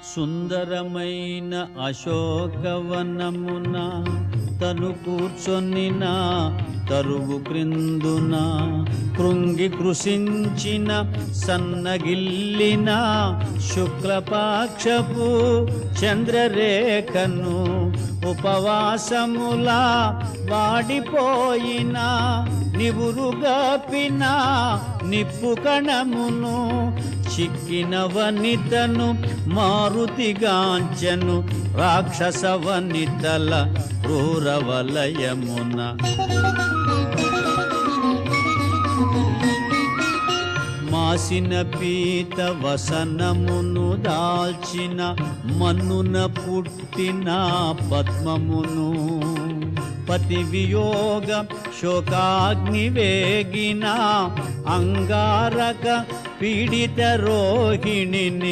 సుందరమైన అశోకవనమున తను కూర్చొనిన తరువు క్రిందున కృంగి కృషించిన సన్నగిల్లిన శుక్లపాక్షపు చంద్రరేఖను ఉపవాసములా వాడిపోయిన నివురుగాపిన నిప్పు కణమును చిక్కిన వనితను మారుతిగాంచెను రాక్షస వనితల క్రూరవలయమున. మాసిన పీత వసనమును దాల్చిన మన్నున పుట్టిన పద్మమును పతి వియోగ శోకాగ్ని వేగిన అంగారక పీడిత రోహిణిని